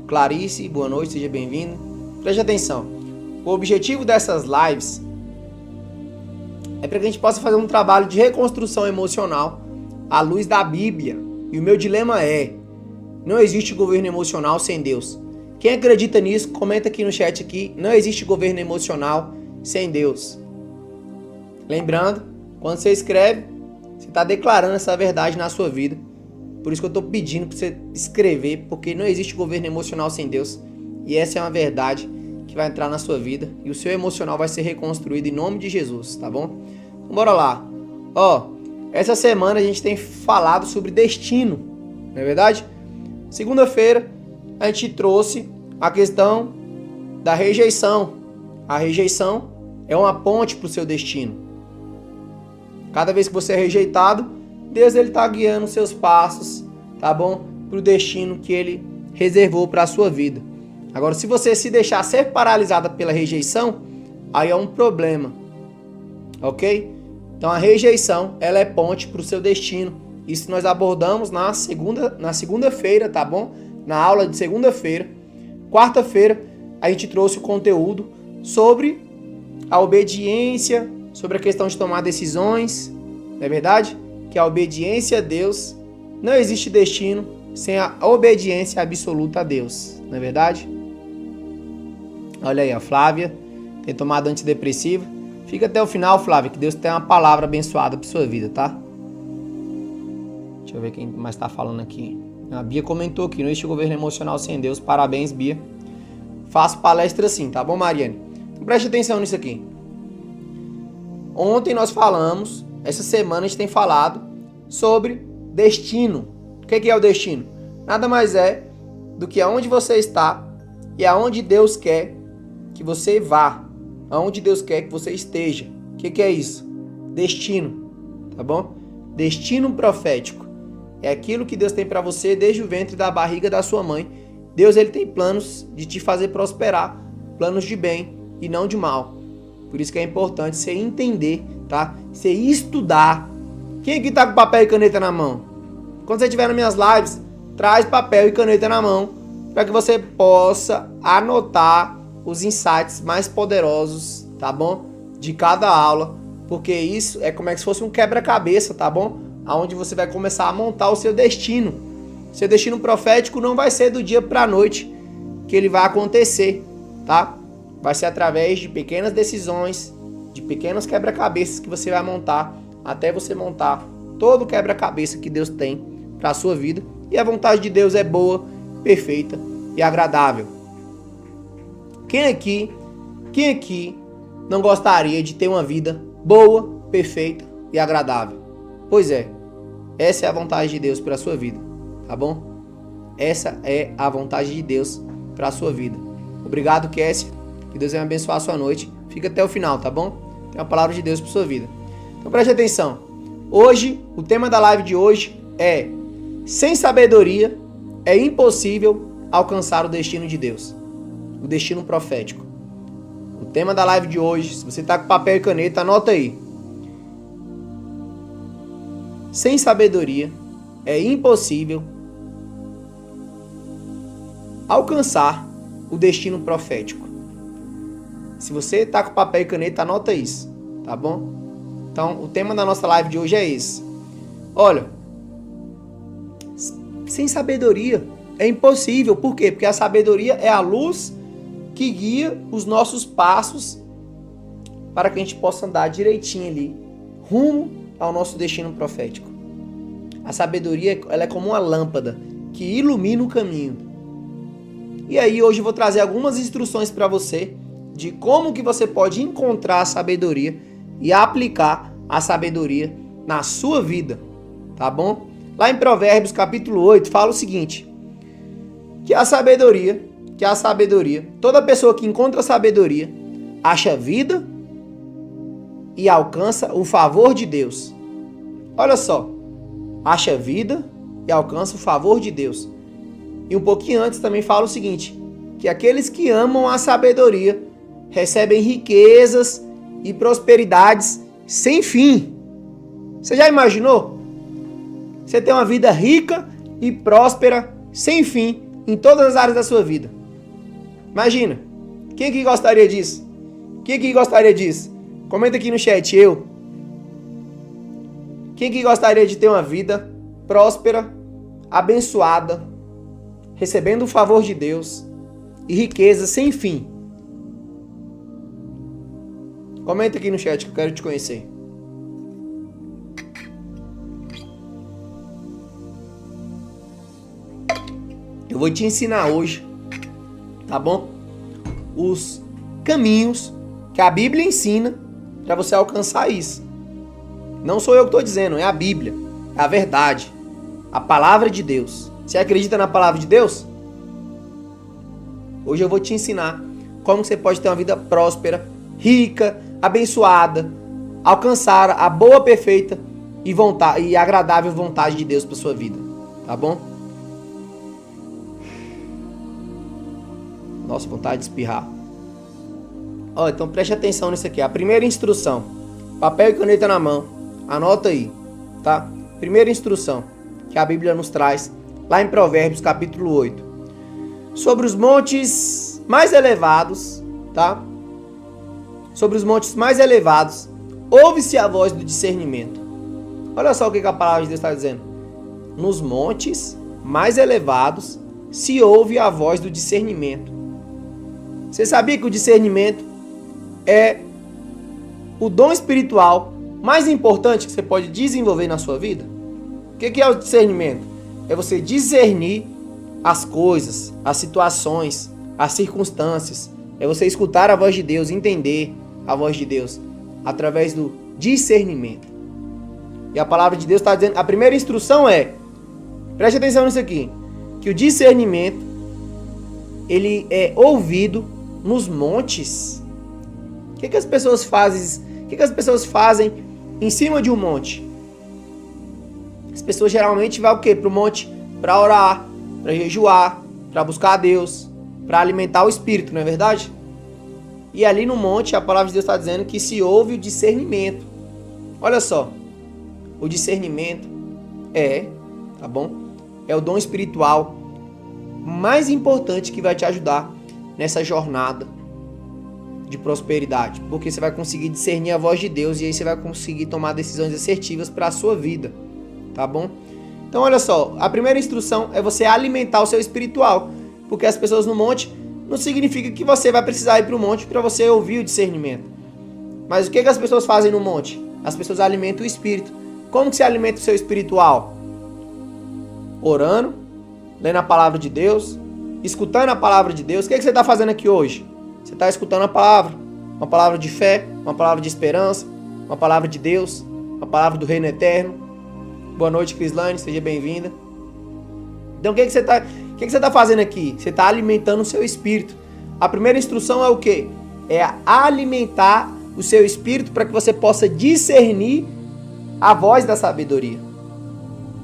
Clarice, boa noite, seja bem-vindo. Preste atenção. O objetivo dessas lives é para que a gente possa fazer um trabalho de reconstrução emocional à luz da Bíblia. E o meu dilema é: não existe governo emocional sem Deus. Quem acredita nisso, comenta aqui no chat aqui. Não existe governo emocional sem Deus. Lembrando, quando você escreve, você está declarando essa verdade na sua vida. Por isso que eu estou pedindo para você escrever, porque não existe governo emocional sem Deus. E essa é uma verdade que vai entrar na sua vida. E o seu emocional vai ser reconstruído em nome de Jesus, tá bom? Então, bora lá. Essa semana a gente tem falado sobre destino, não é verdade? Segunda-feira a gente trouxe a questão da rejeição. A rejeição é uma ponte para o seu destino. Cada vez que você é rejeitado, Deus está guiando os seus passos, tá bom? Para o destino que Ele reservou para a sua vida. Agora, se você se deixar ser paralisada pela rejeição, aí é um problema, ok? Então a rejeição, ela é ponte para o seu destino. Isso nós abordamos na segunda-feira, tá bom? Na aula de segunda-feira. Quarta-feira, a gente trouxe o conteúdo sobre a obediência, sobre a questão de tomar decisões, não é verdade? Que a obediência a Deus, não existe destino sem a obediência absoluta a Deus, não é verdade? Olha aí, a Flávia tem tomado antidepressivo. Fica até o final, Flávia, que Deus tem uma palavra abençoada para sua vida, tá? Deixa eu ver quem mais está falando aqui. A Bia comentou aqui, não existe governo emocional sem Deus. Parabéns, Bia. Faço palestra sim, tá bom, Mariane? Então preste atenção nisso aqui. Ontem nós falamos, essa semana a gente tem falado sobre destino. O que é o destino? Nada mais é do que aonde você está e aonde Deus quer que você vá. Aonde Deus quer que você esteja. O que é isso? Destino, tá bom? Destino profético. É aquilo que Deus tem para você desde o ventre da barriga da sua mãe. Deus, ele tem planos de te fazer prosperar, planos de bem e não de mal. Por isso que é importante você entender, tá? Você estudar. Quem aqui tá com papel e caneta na mão? Quando você estiver nas minhas lives, traz papel e caneta na mão para que você possa anotar os insights mais poderosos, tá bom? De cada aula, porque isso é como se fosse um quebra-cabeça, tá bom? Aonde você vai começar a montar o seu destino. Seu destino profético não vai ser do dia para a noite que ele vai acontecer, tá? Vai ser através de pequenas decisões, de pequenos quebra-cabeças que você vai montar, até você montar todo o quebra-cabeça que Deus tem para a sua vida. E a vontade de Deus é boa, perfeita e agradável. Quem aqui não gostaria de ter uma vida boa, perfeita e agradável? Pois é, essa é a vontade de Deus para a sua vida, tá bom? Essa é a vontade de Deus para a sua vida. Obrigado, Kessia. Que Deus venha abençoar a sua noite. Fica até o final, tá bom? Tem uma palavra de Deus para sua vida. Então preste atenção. Hoje, o tema da live de hoje é: sem sabedoria é impossível alcançar o destino de Deus. O destino profético. O tema da live de hoje, se você está com papel e caneta, anota aí. Sem sabedoria é impossível alcançar o destino profético. Se você está com papel e caneta, anota isso, tá bom? Então, o tema da nossa live de hoje é esse. Olha, sem sabedoria é impossível. Por quê? Porque a sabedoria é a luz que guia os nossos passos para que a gente possa andar direitinho ali, rumo ao nosso destino profético. A sabedoria, ela é como uma lâmpada que ilumina o caminho. E aí hoje eu vou trazer algumas instruções para você de como que você pode encontrar a sabedoria e aplicar a sabedoria na sua vida, tá bom? Lá em Provérbios capítulo 8 fala o seguinte: que a sabedoria, toda pessoa que encontra sabedoria acha vida e alcança o favor de Deus. Olha só, acha vida e alcança o favor de Deus. E um pouquinho antes também fala o seguinte: que aqueles que amam a sabedoria recebem riquezas e prosperidades sem fim. Você já imaginou? Você tem uma vida rica e próspera sem fim em todas as áreas da sua vida. Imagina, quem aqui gostaria disso? Quem aqui gostaria disso? Comenta aqui no chat, eu. Quem aqui gostaria de ter uma vida próspera, abençoada, recebendo o favor de Deus e riqueza sem fim? Comenta aqui no chat que eu quero te conhecer. Eu vou te ensinar hoje, tá bom? Os caminhos que a Bíblia ensina para você alcançar isso. Não sou eu que estou dizendo, é a Bíblia, é a verdade, a palavra de Deus. Você acredita na palavra de Deus? Hoje eu vou te ensinar como você pode ter uma vida próspera, rica, abençoada, alcançar a boa, perfeita e agradável vontade de Deus para sua vida, tá bom? Nossa, vontade de espirrar. Ó, então preste atenção nisso aqui. A primeira instrução. Papel e caneta na mão. Anota aí, tá? Primeira instrução que a Bíblia nos traz, lá em Provérbios, capítulo 8. Sobre os montes mais elevados, tá? Sobre os montes mais elevados, ouve-se a voz do discernimento. Olha só o que a palavra de Deus está dizendo. Nos montes mais elevados, se ouve a voz do discernimento. Você sabia que o discernimento é o dom espiritual mais importante que você pode desenvolver na sua vida? O que é o discernimento? É você discernir as coisas, as situações, as circunstâncias. É você escutar a voz de Deus, entender a voz de Deus através do discernimento. E a palavra de Deus está dizendo, a primeira instrução é, preste atenção nisso aqui, que o discernimento, ele é ouvido nos montes. O que as pessoas fazem? O que as pessoas fazem em cima de um monte? As pessoas geralmente vão o quê? Para o monte para orar, para jejuar, para buscar a Deus, para alimentar o espírito, não é verdade? E ali no monte a palavra de Deus está dizendo que se ouve o discernimento. Olha só, o discernimento tá bom? É o dom espiritual mais importante que vai te ajudar nessa jornada de prosperidade, porque você vai conseguir discernir a voz de Deus e aí você vai conseguir tomar decisões assertivas para a sua vida, tá bom? Então olha só, a primeira instrução é você alimentar o seu espiritual, porque as pessoas no monte não significa que você vai precisar ir para o monte para você ouvir o discernimento. Mas o que as pessoas fazem no monte? As pessoas alimentam o espírito. Como que você alimenta o seu espiritual? Orando, lendo a palavra de Deus, escutando a palavra de Deus. O que você está fazendo aqui hoje? Você está escutando a palavra, uma palavra de fé, uma palavra de esperança, uma palavra de Deus, uma palavra do reino eterno. Boa noite, Crislane, seja bem-vinda. Então o que você está fazendo aqui? Você está alimentando o seu espírito. A primeira instrução é o quê? É alimentar o seu espírito para que você possa discernir a voz da sabedoria.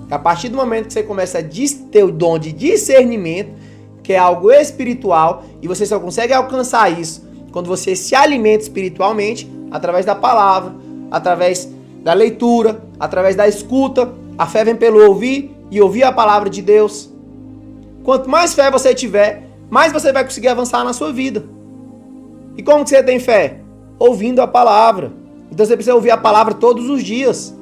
A partir do momento que você começa a ter o dom de discernimento, que é algo espiritual, e você só consegue alcançar isso quando você se alimenta espiritualmente, através da palavra, através da leitura, através da escuta. A fé vem pelo ouvir e ouvir a palavra de Deus. Quanto mais fé você tiver, mais você vai conseguir avançar na sua vida. E como que você tem fé? Ouvindo a palavra. Então você precisa ouvir a palavra todos os dias.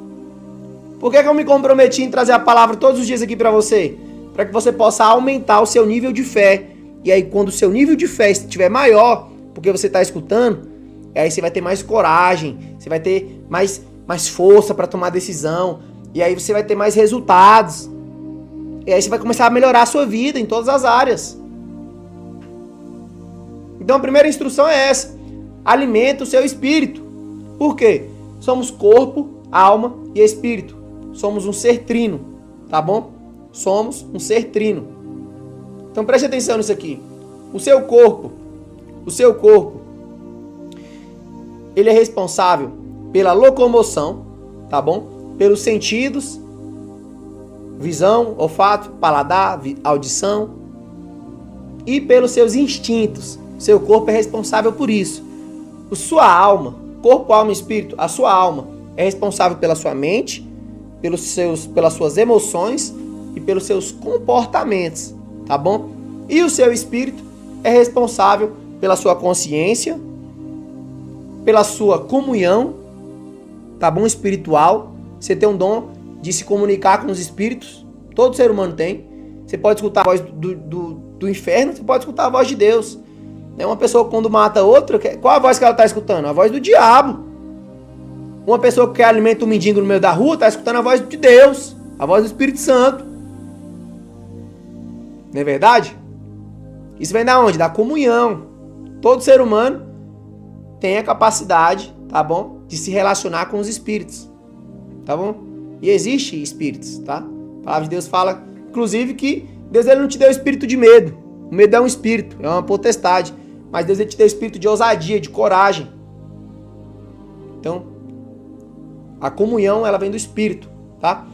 Por que eu me comprometi em trazer a palavra todos os dias aqui para você? Para que você possa aumentar o seu nível de fé. E aí quando o seu nível de fé estiver maior, porque você está escutando, aí você vai ter mais coragem, você vai ter mais força para tomar decisão, e aí você vai ter mais resultados. E aí você vai começar a melhorar a sua vida em todas as áreas. Então a primeira instrução é essa. Alimenta o seu espírito. Por quê? Somos corpo, alma e espírito. Somos um ser trino, tá bom? Somos um ser trino. Então preste atenção nisso aqui. O seu corpo, ele é responsável pela locomoção, tá bom? Pelos sentidos, visão, olfato, paladar, audição e pelos seus instintos. Seu corpo é responsável por isso. A sua alma, corpo, alma e espírito, a sua alma é responsável pela sua mente, pelas suas emoções e pelos seus comportamentos, tá bom? E o seu espírito é responsável pela sua consciência, pela sua comunhão, tá bom? Espiritual. Você tem um dom de se comunicar com os espíritos. Todo ser humano tem. Você pode escutar a voz do inferno, você pode escutar a voz de Deus. Uma pessoa quando mata outra, qual a voz que ela está escutando? A voz do diabo. Uma pessoa que alimenta um mendigo no meio da rua está escutando a voz de Deus, a voz do Espírito Santo. Não é verdade? Isso vem da onde? Da comunhão. Todo ser humano tem a capacidade, tá bom? De se relacionar com os espíritos. Tá bom? E existe espíritos, tá? A palavra de Deus fala, inclusive, que Deus ele não te deu espírito de medo. O medo é um espírito, é uma potestade. Mas Deus ele te deu espírito de ousadia, de coragem. Então, a comunhão, ela vem do espírito, tá?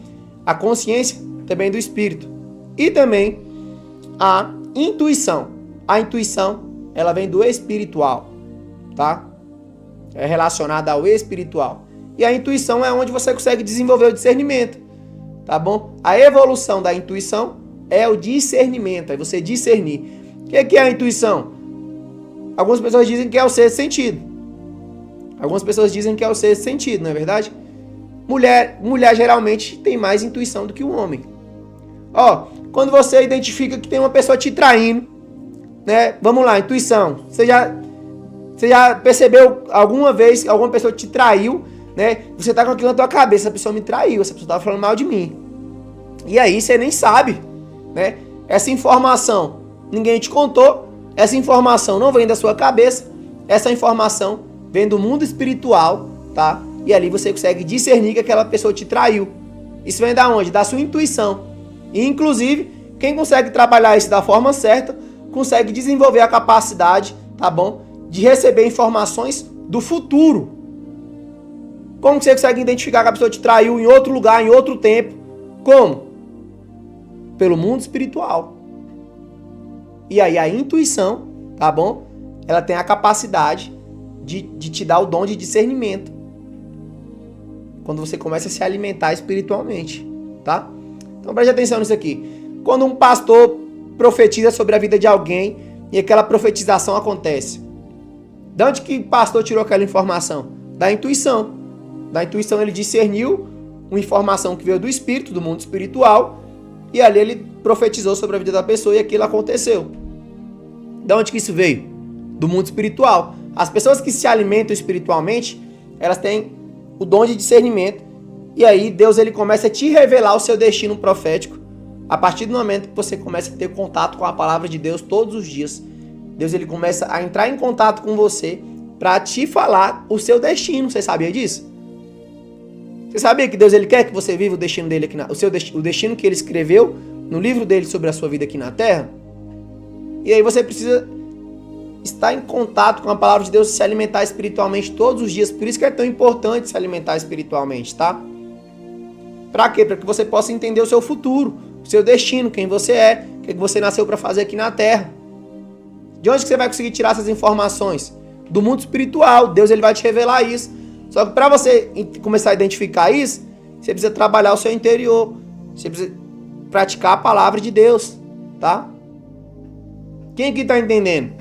A consciência também do espírito. E também a intuição. A intuição, ela vem do espiritual, tá? É relacionada ao espiritual. E a intuição é onde você consegue desenvolver o discernimento, tá bom? A evolução da intuição é o discernimento, é você discernir. O que é a intuição? Algumas pessoas dizem que é o sexto sentido. Algumas pessoas dizem que é o sexto sentido, não é verdade? Mulher geralmente tem mais intuição do que o homem. Ó, quando você identifica que tem uma pessoa te traindo, né? Vamos lá, intuição. Você já percebeu alguma vez que alguma pessoa te traiu, né? Você tá com aquilo na tua cabeça, essa pessoa me traiu, essa pessoa tava falando mal de mim. E aí você nem sabe, né? Essa informação ninguém te contou, essa informação não vem da sua cabeça, essa informação vem do mundo espiritual, tá? E ali você consegue discernir que aquela pessoa te traiu. Isso vem da onde? Da sua intuição. E inclusive, quem consegue trabalhar isso da forma certa, consegue desenvolver a capacidade, tá bom? De receber informações do futuro. Como que você consegue identificar que a pessoa te traiu em outro lugar, em outro tempo? Como? Pelo mundo espiritual. E aí a intuição, tá bom? Ela tem a capacidade de te dar o dom de discernimento. Quando você começa a se alimentar espiritualmente, tá? Então preste atenção nisso aqui. Quando um pastor profetiza sobre a vida de alguém e aquela profetização acontece, de onde que o pastor tirou aquela informação? Da intuição. Da intuição ele discerniu uma informação que veio do espírito, do mundo espiritual, e ali ele profetizou sobre a vida da pessoa e aquilo aconteceu. De onde que isso veio? Do mundo espiritual. As pessoas que se alimentam espiritualmente, elas têm o dom de discernimento, e aí Deus ele começa a te revelar o seu destino profético a partir do momento que você começa a ter contato com a palavra de Deus todos os dias. Deus ele começa a entrar em contato com você para te falar o seu destino. Você sabia disso? Você sabia que Deus ele quer que você viva o destino dele aqui o destino que ele escreveu no livro dele sobre a sua vida aqui na Terra? E aí você precisa estar em contato com a palavra de Deus e se alimentar espiritualmente todos os dias. Por isso que é tão importante se alimentar espiritualmente, tá? Para quê? Para que você possa entender o seu futuro, o seu destino, quem você é, o que você nasceu para fazer aqui na Terra. De onde que você vai conseguir tirar essas informações? Do mundo espiritual. Deus ele vai te revelar isso. Só que para você começar a identificar isso, você precisa trabalhar o seu interior. Você precisa praticar a palavra de Deus, tá? Quem aqui está entendendo?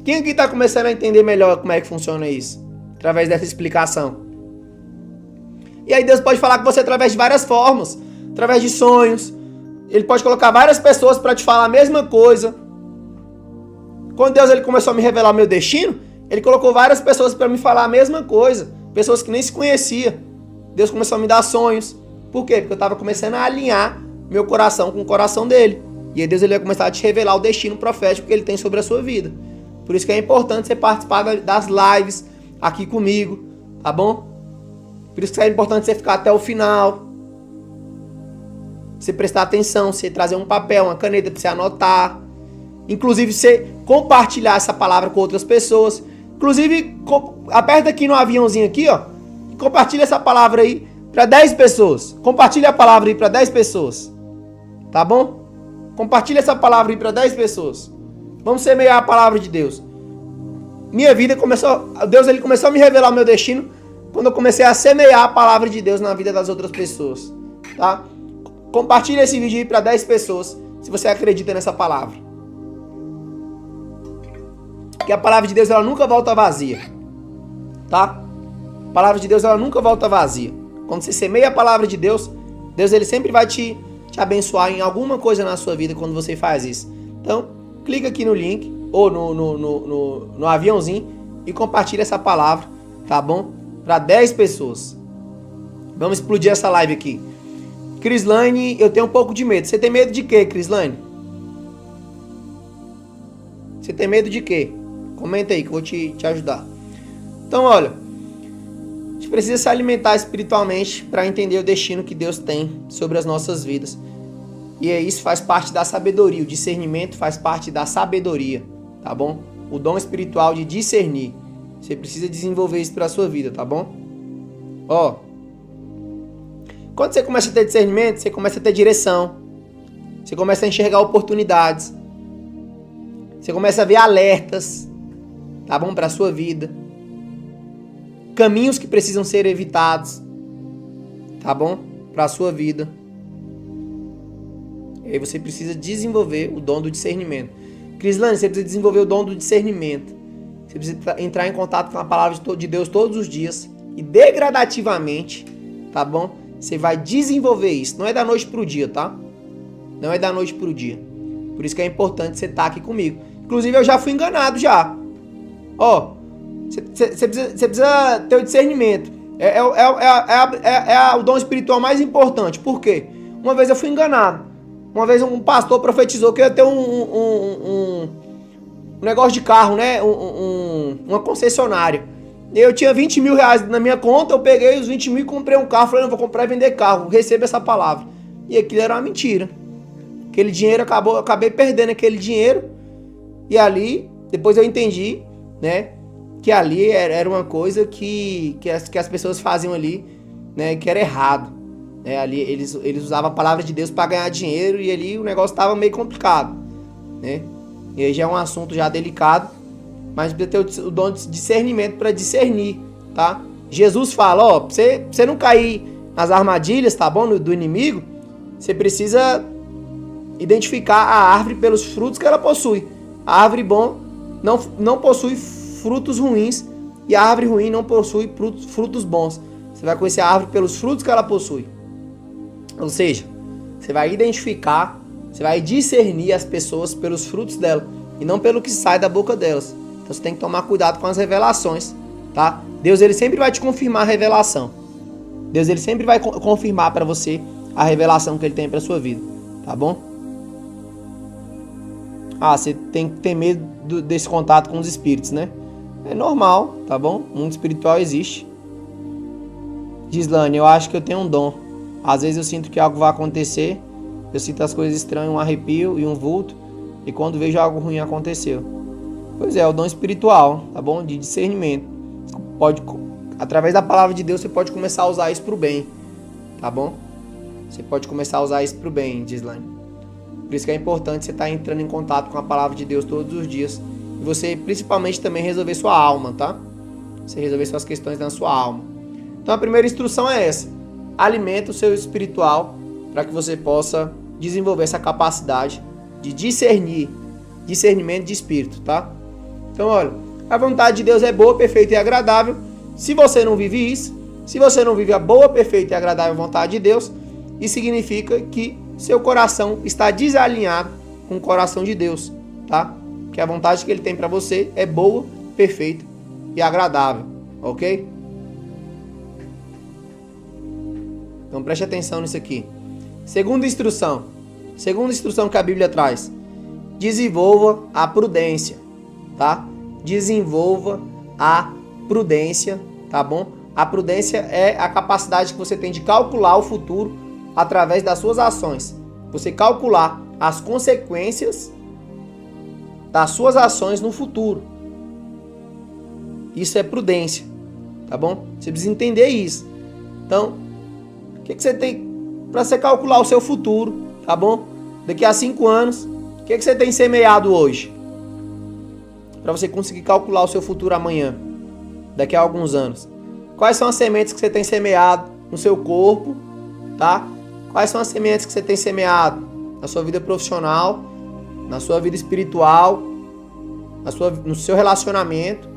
Quem aqui está começando a entender melhor como é que funciona isso? Através dessa explicação. E aí Deus pode falar com você através de várias formas. Através de sonhos. Ele pode colocar várias pessoas para te falar a mesma coisa. Quando Deus ele começou a me revelar o meu destino, ele colocou várias pessoas para me falar a mesma coisa. Pessoas que nem se conheciam. Deus começou a me dar sonhos. Por quê? Porque eu estava começando a alinhar meu coração com o coração dele. E aí Deus ele vai começar a te revelar o destino profético que ele tem sobre a sua vida. Por isso que é importante você participar das lives aqui comigo, tá bom? Por isso que é importante você ficar até o final. Você prestar atenção, você trazer um papel, uma caneta para você anotar. Inclusive você compartilhar essa palavra com outras pessoas. Inclusive, aperta aqui no aviãozinho aqui, ó. E compartilha essa palavra aí para 10 pessoas. Compartilha a palavra aí para 10 pessoas. Tá bom? Compartilha essa palavra aí para 10 pessoas. Vamos semear a palavra de Deus. Minha vida começou... Deus ele começou a me revelar o meu destino quando eu comecei a semear a palavra de Deus na vida das outras pessoas. Tá? Compartilha esse vídeo aí para 10 pessoas se você acredita nessa palavra. que a palavra de Deus ela nunca volta vazia, tá? A palavra de Deus ela nunca volta vazia. Quando você semeia a palavra de Deus, Deus ele sempre vai te abençoar em alguma coisa na sua vida quando você faz isso. Então, clica aqui no link ou no aviãozinho e compartilha essa palavra, tá bom? Para 10 pessoas. Vamos explodir essa live aqui. Crislane, eu tenho um pouco de medo. Você tem medo de quê, Crislane? Você tem medo de quê? Comenta aí que eu vou te ajudar. Então, olha, a gente precisa se alimentar espiritualmente para entender o destino que Deus tem sobre as nossas vidas. E isso faz parte da sabedoria. O discernimento faz parte da sabedoria, tá bom? O dom espiritual de discernir. Você precisa desenvolver isso para a sua vida, tá bom? Ó, quando você começa a ter discernimento, você começa a ter direção. Você começa a enxergar oportunidades. Você começa a ver alertas, tá bom? Para a sua vida. Caminhos que precisam ser evitados, tá bom? Para a sua vida. E aí você precisa desenvolver o dom do discernimento. Crislane, você precisa desenvolver o dom do discernimento. Você precisa entrar em contato com a palavra de Deus todos os dias. E degradativamente, tá bom? Você vai desenvolver isso. Não é da noite pro dia, tá? Não é da noite pro dia. Por isso que é importante você estar aqui comigo. Inclusive, eu já fui enganado já. Ó, você precisa ter o discernimento. É o dom espiritual mais importante. Por quê? Uma vez eu fui enganado. Uma vez um pastor profetizou que eu ia ter um negócio de carro, né? Uma concessionária. Eu tinha 20 mil reais na minha conta, eu peguei os 20 mil e comprei um carro. Falei, não, vou comprar e vender carro. Receba essa palavra. E aquilo era uma mentira. Aquele dinheiro, eu acabei perdendo aquele dinheiro. E ali, depois eu entendi, né? Que ali era uma coisa que as pessoas faziam ali, né? Que era errado. Né? Ali eles usavam a palavra de Deus para ganhar dinheiro e ali o negócio estava meio complicado, né? E aí já é um assunto já delicado, mas precisa ter o dom de discernimento para discernir, tá? Jesus fala, ó, pra você não cair nas armadilhas, tá bom? Do inimigo, você precisa identificar a árvore pelos frutos que ela possui. A árvore bom não possui frutos ruins e a árvore ruim não possui frutos bons. Você vai conhecer a árvore pelos frutos que ela possui. Ou seja, você vai identificar, você vai discernir as pessoas pelos frutos dela e não pelo que sai da boca delas. Então você tem que tomar cuidado com as revelações, tá? Deus ele sempre vai te confirmar a revelação. Deus ele sempre vai confirmar para você a revelação que ele tem para sua vida, tá bom? Ah, você tem que ter medo desse contato com os espíritos, né? É normal, tá bom? O mundo espiritual existe. Gislane, eu acho que eu tenho um dom. Às vezes eu sinto que algo vai acontecer, eu sinto as coisas estranhas, um arrepio e um vulto, e quando vejo algo ruim aconteceu. Pois é o dom espiritual, tá bom? De discernimento. Através da palavra de Deus, você pode começar a usar isso pro bem, tá bom? Você pode começar a usar isso pro bem, Gislane. Por isso que é importante você estar entrando em contato com a palavra de Deus todos os dias. E você, principalmente, também resolver sua alma, tá? Você resolver suas questões na sua alma. Então, a primeira instrução é essa. Alimenta o seu espiritual para que você possa desenvolver essa capacidade de discernimento de espírito, tá? Então, olha, a vontade de Deus é boa, perfeita e agradável. Se você não vive isso, se você não vive a boa, perfeita e agradável vontade de Deus, isso significa que seu coração está desalinhado com o coração de Deus, tá? Que a vontade que ele tem para você é boa, perfeita e agradável, ok? Então preste atenção nisso aqui. Segunda instrução que a Bíblia traz: desenvolva a prudência, tá? Desenvolva a prudência, tá bom? A prudência é a capacidade que você tem de calcular o futuro através das suas ações. Você calcular as consequências das suas ações no futuro. Isso é prudência, tá bom? Você precisa entender isso. Então, o que você tem para você calcular o seu futuro, tá bom? Daqui a 5 anos, o que você tem semeado hoje? Para você conseguir calcular o seu futuro amanhã, daqui a alguns anos. Quais são as sementes que você tem semeado no seu corpo, tá? Quais são as sementes que você tem semeado na sua vida profissional, na sua vida espiritual, no seu relacionamento,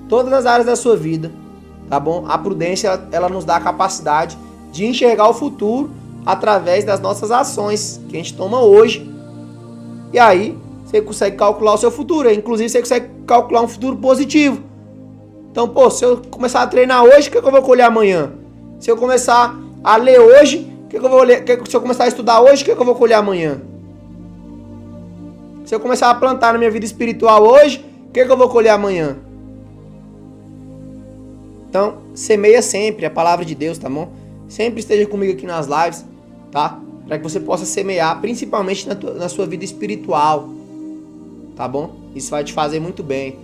todas as áreas da sua vida, tá bom? A prudência, ela nos dá a capacidade de enxergar o futuro através das nossas ações que a gente toma hoje. E aí, você consegue calcular o seu futuro. Inclusive, você consegue calcular um futuro positivo. Então, pô, se eu começar a treinar hoje, o que eu vou colher amanhã? Se eu começar a ler hoje, o que eu vou ler? Se eu começar a estudar hoje, o que eu vou colher amanhã? Se eu começar a plantar na minha vida espiritual hoje, o que eu vou colher amanhã? Então, semeia sempre a palavra de Deus, tá bom? Sempre esteja comigo aqui nas lives, tá? Para que você possa semear, principalmente na sua vida espiritual, tá bom? Isso vai te fazer muito bem.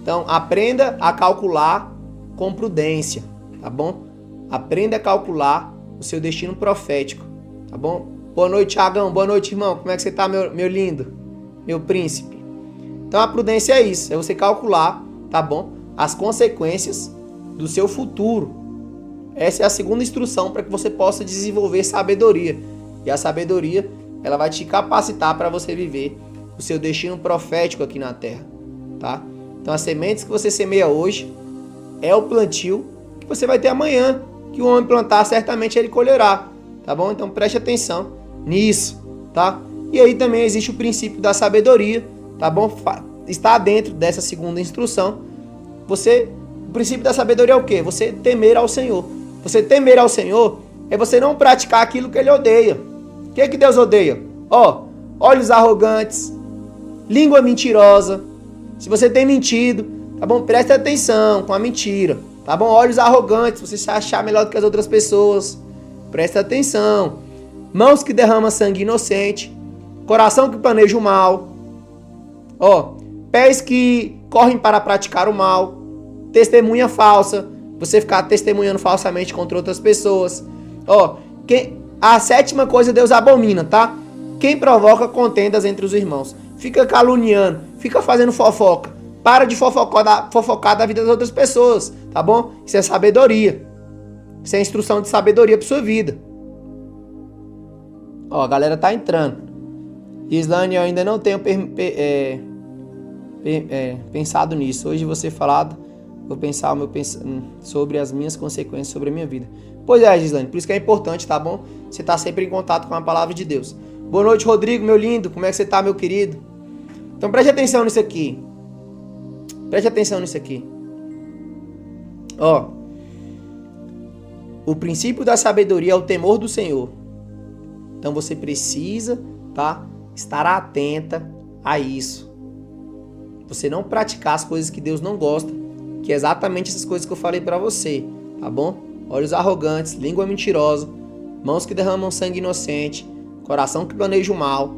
Então, aprenda a calcular com prudência, tá bom? Aprenda a calcular o seu destino profético, tá bom? Boa noite, Thiagão. Boa noite, irmão. Como é que você tá, meu lindo? Meu príncipe. Então, a prudência é isso. É você calcular, tá bom? As consequências do seu futuro. Essa é a segunda instrução para que você possa desenvolver sabedoria. E a sabedoria, ela vai te capacitar para você viver o seu destino profético aqui na Terra, tá? Então, as sementes que você semeia hoje é o plantio que você vai ter amanhã. Que o homem plantar, certamente ele colherá, tá bom? Então, preste atenção nisso, tá? E aí também existe o princípio da sabedoria, tá bom? Está dentro dessa segunda instrução. O princípio da sabedoria é o quê? Você temer ao Senhor. Você temer ao Senhor é você não praticar aquilo que Ele odeia. O que é que Deus odeia? Olhos arrogantes, língua mentirosa. Se você tem mentido, tá bom? Preste atenção com a mentira, tá bom? Olhos arrogantes, você se achar melhor do que as outras pessoas. Preste atenção. Mãos que derramam sangue inocente, coração que planeja o mal. Pés que correm para praticar o mal, testemunha falsa, você ficar testemunhando falsamente contra outras pessoas. A sétima coisa Deus abomina, tá? Quem provoca contendas entre os irmãos. Fica caluniando, fica fazendo fofoca. Para de fofocar da vida das outras pessoas, tá bom? Isso é sabedoria. Isso é instrução de sabedoria para sua vida. A galera tá entrando. Islane, eu ainda não tenho pensado nisso. Hoje você falado, vou pensar sobre as minhas consequências sobre a minha vida. Pois é, Gislane, por isso que é importante, tá bom? Você tá sempre em contato com a palavra de Deus. Boa noite, Rodrigo, meu lindo. Como é que você tá, meu querido? Então preste atenção nisso aqui. Preste atenção nisso aqui. O princípio da sabedoria é o temor do Senhor. Então você precisa, tá, estar atenta a isso. Você não praticar as coisas que Deus não gosta, que é exatamente essas coisas que eu falei pra você, tá bom? Olhos arrogantes, língua mentirosa, mãos que derramam sangue inocente, coração que planeja o mal,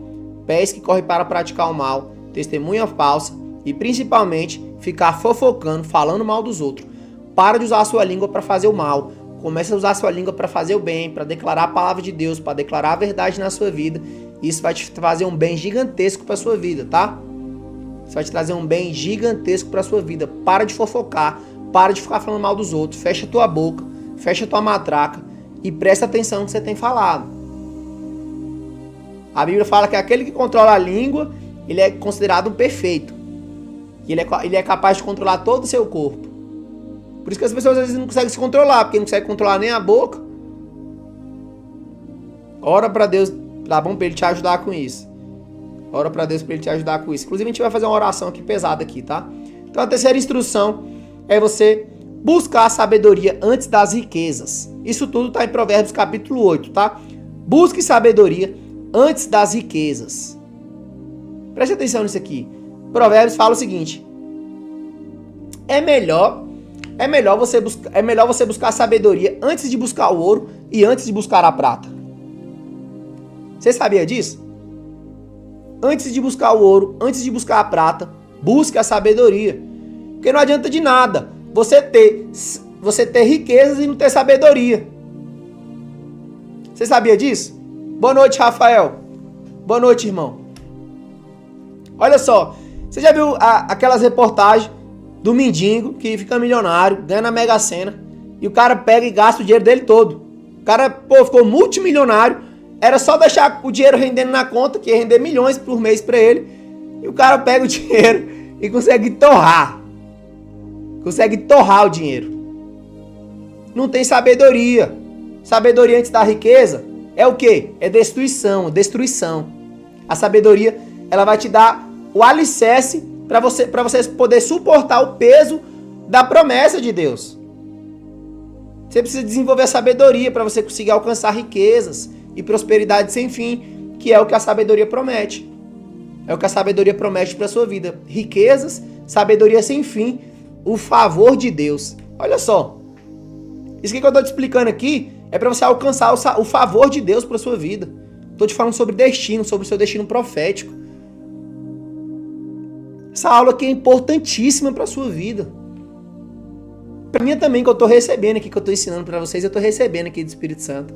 pés que correm para praticar o mal, testemunha falsa e principalmente ficar fofocando, falando mal dos outros. Para de usar a sua língua para fazer o mal. Comece a usar a sua língua para fazer o bem, para declarar a palavra de Deus, para declarar a verdade na sua vida. Isso vai te trazer um bem gigantesco para sua vida, tá? Isso vai te trazer um bem gigantesco para sua vida. Para de fofocar, para de ficar falando mal dos outros. Fecha a tua boca, fecha a tua matraca e presta atenção no que você tem falado. A Bíblia fala que aquele que controla a língua, ele é considerado um perfeito. E ele é capaz de controlar todo o seu corpo. Por isso que as pessoas às vezes não conseguem se controlar, porque não conseguem controlar nem a boca. Ora pra Deus, tá bom? Pra Ele te ajudar com isso. Ora pra Deus pra Ele te ajudar com isso. Inclusive a gente vai fazer uma oração aqui pesada aqui, tá? Então a terceira instrução é você buscar a sabedoria antes das riquezas. Isso tudo tá em Provérbios capítulo 8, tá? Busque sabedoria antes das riquezas. Preste atenção nisso aqui. Provérbios fala o seguinte: É melhor você buscar sabedoria antes de buscar o ouro e antes de buscar a prata. Você sabia disso? Antes de buscar o ouro, antes de buscar a prata, busque a sabedoria. Porque não adianta de nada você ter riquezas e não ter sabedoria. Você sabia disso? Boa noite, Rafael. Boa noite, irmão. Olha só, você já viu aquelas reportagens do mendigo que fica milionário, ganha na Mega Sena, e o cara pega e gasta o dinheiro dele todo. O cara, ficou multimilionário, era só deixar o dinheiro rendendo na conta, que ia render milhões por mês pra ele, e o cara pega o dinheiro e consegue torrar. Consegue torrar o dinheiro. Não tem sabedoria. Sabedoria antes da riqueza é o quê? É destruição. A sabedoria, ela vai te dar o alicerce para você poder suportar o peso da promessa de Deus. Você precisa desenvolver a sabedoria para você conseguir alcançar riquezas e prosperidade sem fim, que é o que a sabedoria promete. É o que a sabedoria promete para a sua vida. Riquezas, sabedoria sem fim, o favor de Deus. Olha só. Isso que eu estou te explicando aqui é para você alcançar o favor de Deus para a sua vida. Estou te falando sobre destino, sobre o seu destino profético. Essa aula aqui é importantíssima para a sua vida. Para mim também, que eu estou recebendo aqui, que eu estou ensinando para vocês, eu estou recebendo aqui do Espírito Santo.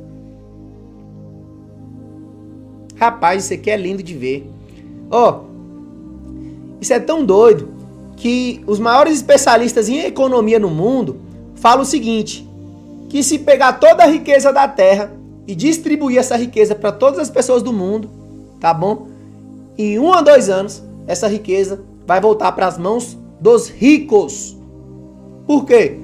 Rapaz, isso aqui é lindo de ver. Isso é tão doido que os maiores especialistas em economia no mundo falam o seguinte, que se pegar toda a riqueza da terra e distribuir essa riqueza para todas as pessoas do mundo, tá bom? Em 1 a 2 anos, essa riqueza vai voltar para as mãos dos ricos. Por quê?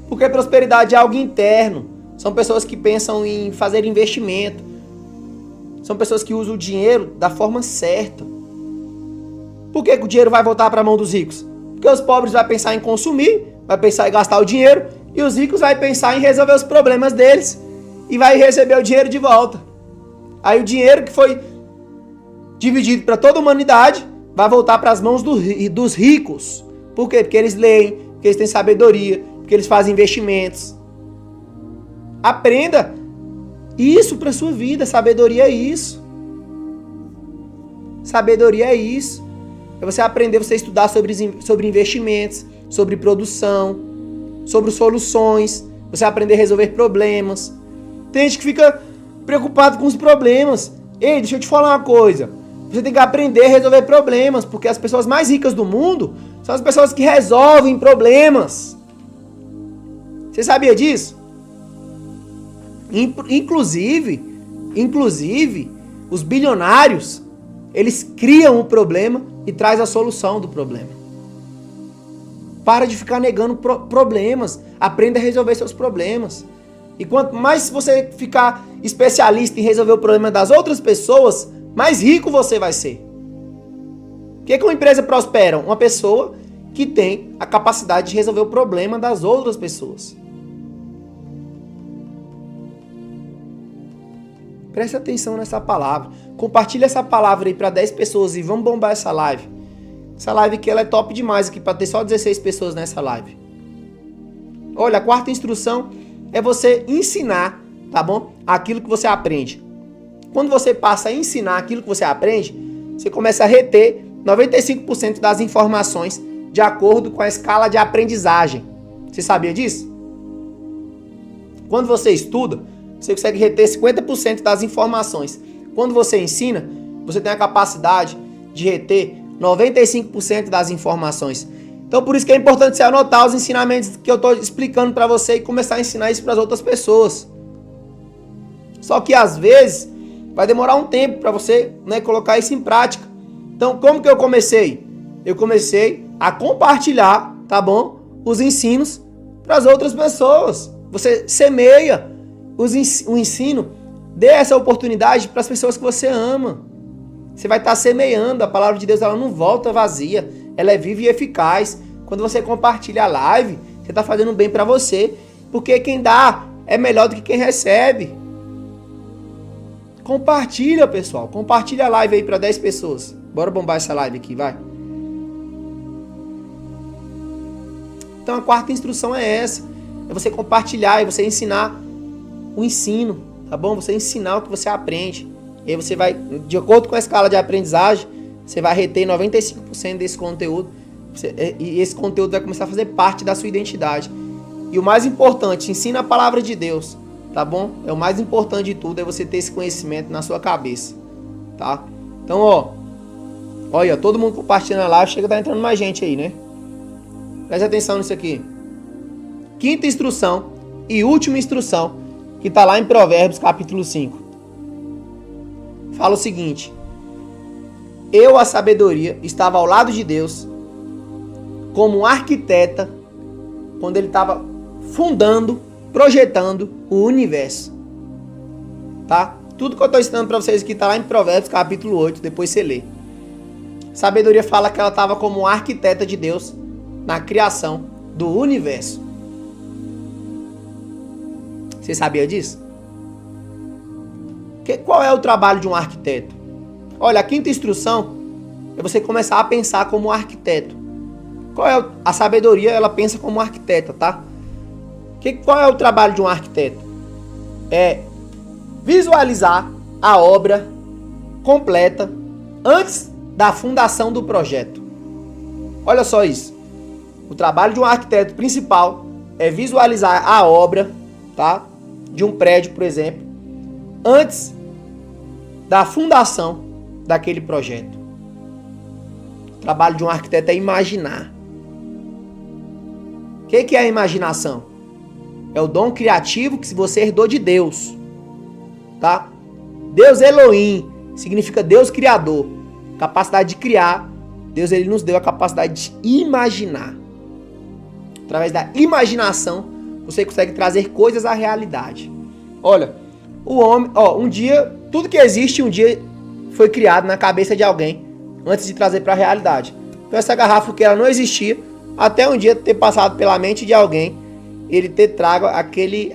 Porque prosperidade é algo interno. São pessoas que pensam em fazer investimento. São pessoas que usam o dinheiro da forma certa. Por que o dinheiro vai voltar para a mão dos ricos? Porque os pobres vão pensar em consumir, vai pensar em gastar o dinheiro, e os ricos vão pensar em resolver os problemas deles e vai receber o dinheiro de volta. Aí o dinheiro que foi dividido para toda a humanidade vai voltar para as mãos dos ricos. Por quê? Porque eles leem, porque eles têm sabedoria, porque eles fazem investimentos. Aprenda isso para a sua vida. Sabedoria é isso. Sabedoria é isso. É você aprender, você estudar sobre investimentos, sobre produção, sobre soluções, você aprender a resolver problemas. Tem gente que fica preocupado com os problemas. Ei, deixa eu te falar uma coisa. Você tem que aprender a resolver problemas, porque as pessoas mais ricas do mundo são as pessoas que resolvem problemas. Você sabia disso? Inclusive, os bilionários, eles criam o problema e traz a solução do problema. Para de ficar negando problemas. Aprenda a resolver seus problemas. E quanto mais você ficar especialista em resolver o problema das outras pessoas, mais rico você vai ser. O que uma empresa prospera? Uma pessoa que tem a capacidade de resolver o problema das outras pessoas. Preste atenção nessa palavra. Compartilha essa palavra aí para 10 pessoas e vamos bombar essa live. Essa live aqui ela é top demais aqui para ter só 16 pessoas nessa live. Olha, a quarta instrução é você ensinar, tá bom? Aquilo que você aprende. Quando você passa a ensinar aquilo que você aprende, você começa a reter 95% das informações de acordo com a escala de aprendizagem. Você sabia disso? Quando você estuda, você consegue reter 50% das informações. Quando você ensina, você tem a capacidade de reter 95% das informações. Então por isso que é importante você anotar os ensinamentos que eu estou explicando para você e começar a ensinar isso para as outras pessoas. Só que às vezes vai demorar um tempo para você, colocar isso em prática. Então como que eu comecei? Eu comecei a compartilhar, tá bom? Os ensinos para as outras pessoas. Você semeia o ensino, dê essa oportunidade para as pessoas que você ama. Você vai estar semeando. A palavra de Deus ela não volta vazia. Ela é viva e eficaz. Quando você compartilha a live, você está fazendo bem para você. Porque quem dá é melhor do que quem recebe. Compartilha, pessoal. Compartilha a live aí para 10 pessoas. Bora bombar essa live aqui, vai. Então a quarta instrução é essa. É você compartilhar e você ensinar o ensino, tá bom? Você ensinar o que você aprende. E aí você vai, de acordo com a escala de aprendizagem, você vai reter 95% desse conteúdo. E esse conteúdo vai começar a fazer parte da sua identidade. E o mais importante, ensina a palavra de Deus, tá bom? É o mais importante de tudo, é você ter esse conhecimento na sua cabeça, tá? Então, olha, todo mundo compartilhando a live, chega a estar entrando mais gente aí, né? Preste atenção nisso aqui. Quinta instrução e última instrução, que está lá em Provérbios capítulo 5. Fala o seguinte: eu, a sabedoria, estava ao lado de Deus como um arquiteta quando ele estava fundando, projetando o universo. Tá? Tudo que eu estou ensinando para vocês aqui está lá em Provérbios capítulo 8, depois você lê. Sabedoria fala que ela estava como arquiteta de Deus na criação do universo. Você sabia disso? Qual é o trabalho de um arquiteto? Olha, a quinta instrução é você começar a pensar como um arquiteto. Qual é a sabedoria? Ela pensa como um arquiteta, tá? Qual é o trabalho de um arquiteto? É visualizar a obra completa antes da fundação do projeto. Olha só isso. O trabalho de um arquiteto principal é visualizar a obra, tá? De um prédio, por exemplo, antes da fundação daquele projeto. O trabalho de um arquiteto é imaginar. O que é a imaginação? É o dom criativo que você herdou de Deus, tá? Deus Elohim significa Deus Criador. Capacidade de criar. Deus ele nos deu a capacidade de imaginar. Através da imaginação, você consegue trazer coisas à realidade. Olha, o homem, um dia, tudo que existe um dia foi criado na cabeça de alguém antes de trazer para a realidade. Então essa garrafa que ela não existia, até um dia ter passado pela mente de alguém, ele ter trago aquele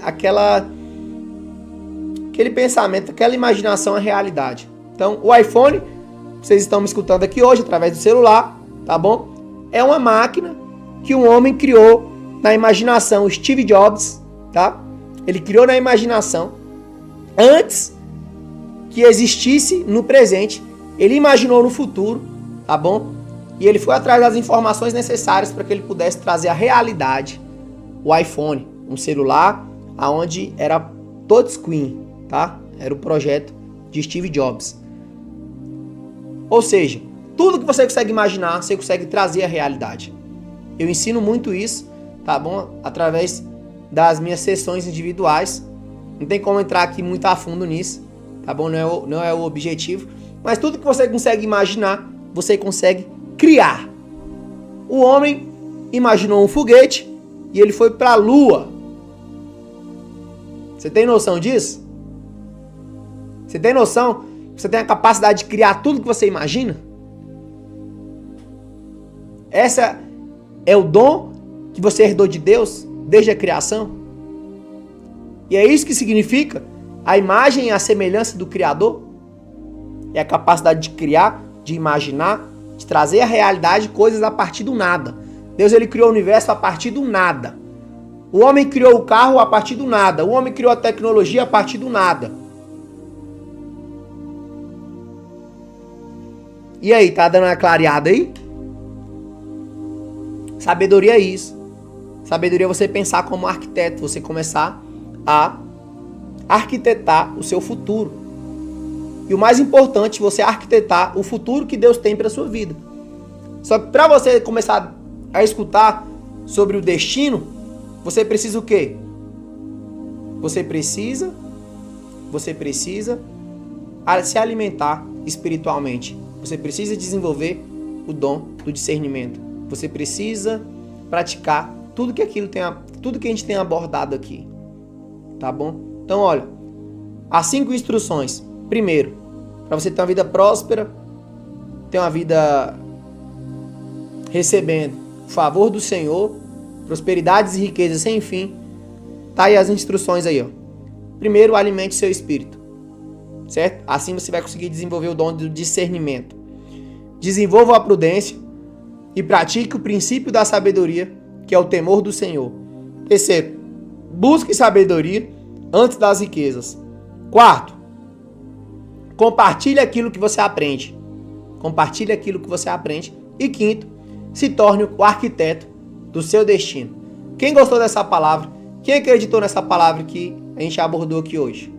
pensamento, aquela imaginação à realidade. Então, o iPhone, vocês estão me escutando aqui hoje através do celular, tá bom? É uma máquina que um homem criou na imaginação, Steve Jobs, tá? Ele criou na imaginação antes que existisse no presente. Ele imaginou no futuro, tá bom? E ele foi atrás das informações necessárias para que ele pudesse trazer à realidade o iPhone, um celular aonde era touchscreen, tá? Era o projeto de Steve Jobs. Ou seja, tudo que você consegue imaginar, você consegue trazer à realidade. Eu ensino muito isso, tá bom? Através das minhas sessões individuais. Não tem como entrar aqui muito a fundo nisso, tá bom? Não é o objetivo. Mas tudo que você consegue imaginar, você consegue criar. O homem imaginou um foguete e ele foi para a Lua. Você tem noção disso? Você tem noção? Você tem a capacidade de criar tudo que você imagina? Essa é o dom que você herdou de Deus desde a criação? E é isso que significa a imagem e a semelhança do Criador? É a capacidade de criar, de imaginar, de trazer à realidade coisas a partir do nada. Deus ele criou o universo a partir do nada. O homem criou o carro a partir do nada. O homem criou a tecnologia a partir do nada. E aí, tá dando uma clareada aí? Sabedoria é isso. Sabedoria é você pensar como arquiteto, você começar a arquitetar o seu futuro. E o mais importante, você arquitetar o futuro que Deus tem para sua vida. Só que para você começar a escutar sobre o destino, você precisa o quê? Você precisa se alimentar espiritualmente. Você precisa desenvolver o dom do discernimento. Você precisa praticar tudo que a gente tem abordado aqui. Tá bom? Então, olha, as 5 instruções. Primeiro, para você ter uma vida próspera, ter uma vida recebendo o favor do Senhor, prosperidades e riquezas sem fim, tá aí as instruções aí, ó. Primeiro, alimente seu espírito, certo? Assim você vai conseguir desenvolver o dom do discernimento. Desenvolva a prudência e pratique o princípio da sabedoria, que é o temor do Senhor. Terceiro, busque sabedoria antes das riquezas. Quarto, compartilhe aquilo que você aprende. Compartilhe aquilo que você aprende. E quinto, se torne o arquiteto do seu destino. Quem gostou dessa palavra? Quem acreditou nessa palavra que a gente abordou aqui hoje?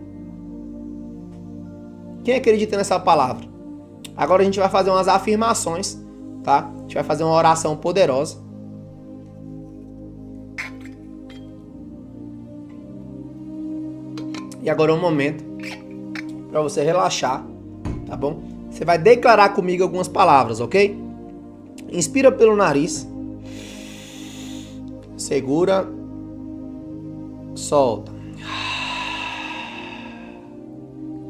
Quem acredita nessa palavra? Agora a gente vai fazer umas afirmações, tá? A gente vai fazer uma oração poderosa. E agora é um momento para você relaxar, tá bom? Você vai declarar comigo algumas palavras, ok? Inspira pelo nariz. Segura. Solta.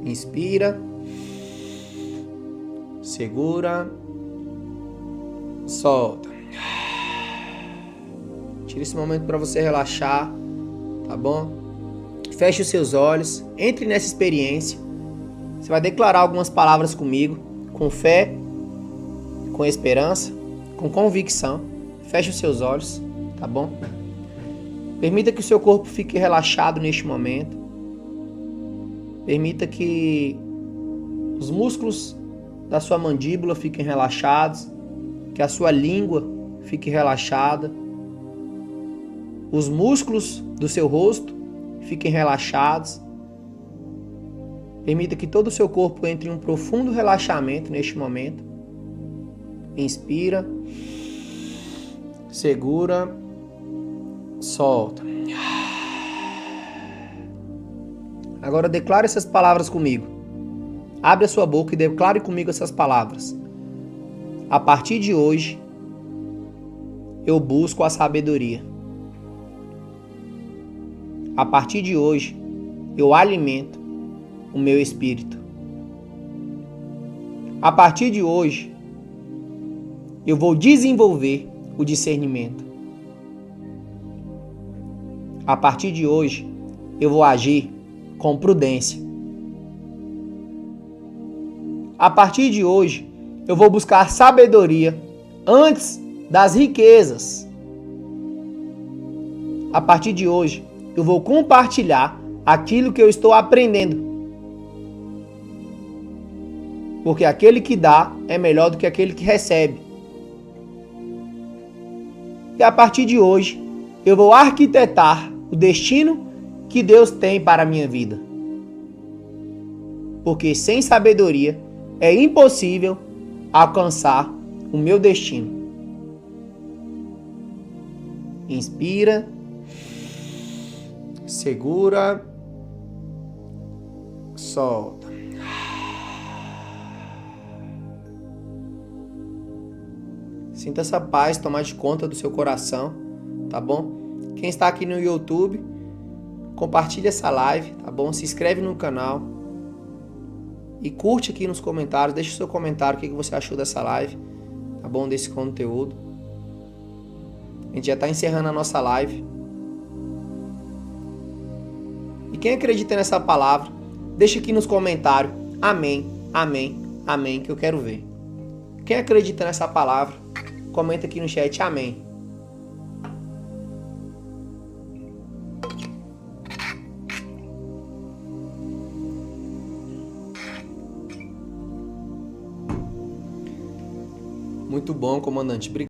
Inspira. Segura. Solta. Tira esse momento para você relaxar, tá bom? Feche os seus olhos, entre nessa experiência. Você vai declarar algumas palavras comigo, com fé, com esperança, com convicção. Feche os seus olhos, tá bom? Permita que o seu corpo fique relaxado neste momento. Permita que os músculos da sua mandíbula fiquem relaxados, que a sua língua fique relaxada, os músculos do seu rosto fiquem relaxados. Permita que todo o seu corpo entre em um profundo relaxamento neste momento. Inspira, segura, solta. Agora declare essas palavras comigo. Abre a sua boca e declare comigo essas palavras. A partir de hoje, eu busco a sabedoria. A partir de hoje, eu alimento o meu espírito. A partir de hoje, eu vou desenvolver o discernimento. A partir de hoje, eu vou agir com prudência. A partir de hoje, eu vou buscar sabedoria antes das riquezas. A partir de hoje, eu vou compartilhar aquilo que eu estou aprendendo. Porque aquele que dá é melhor do que aquele que recebe. E a partir de hoje, eu vou arquitetar o destino que Deus tem para a minha vida. Porque sem sabedoria é impossível alcançar o meu destino. Inspira, segura, solta. Sinta essa paz tomar de conta do seu coração, tá bom? Quem está aqui no YouTube, compartilha essa live, tá bom? Se inscreve no canal e curte aqui nos comentários, deixa o seu comentário, o que você achou dessa live, tá bom? Desse conteúdo. A gente já está encerrando a nossa live. E quem acredita nessa palavra, deixa aqui nos comentários, amém, amém, amém, que eu quero ver. Quem acredita nessa palavra, comenta aqui no chat, amém. Muito bom, comandante. Obrigado.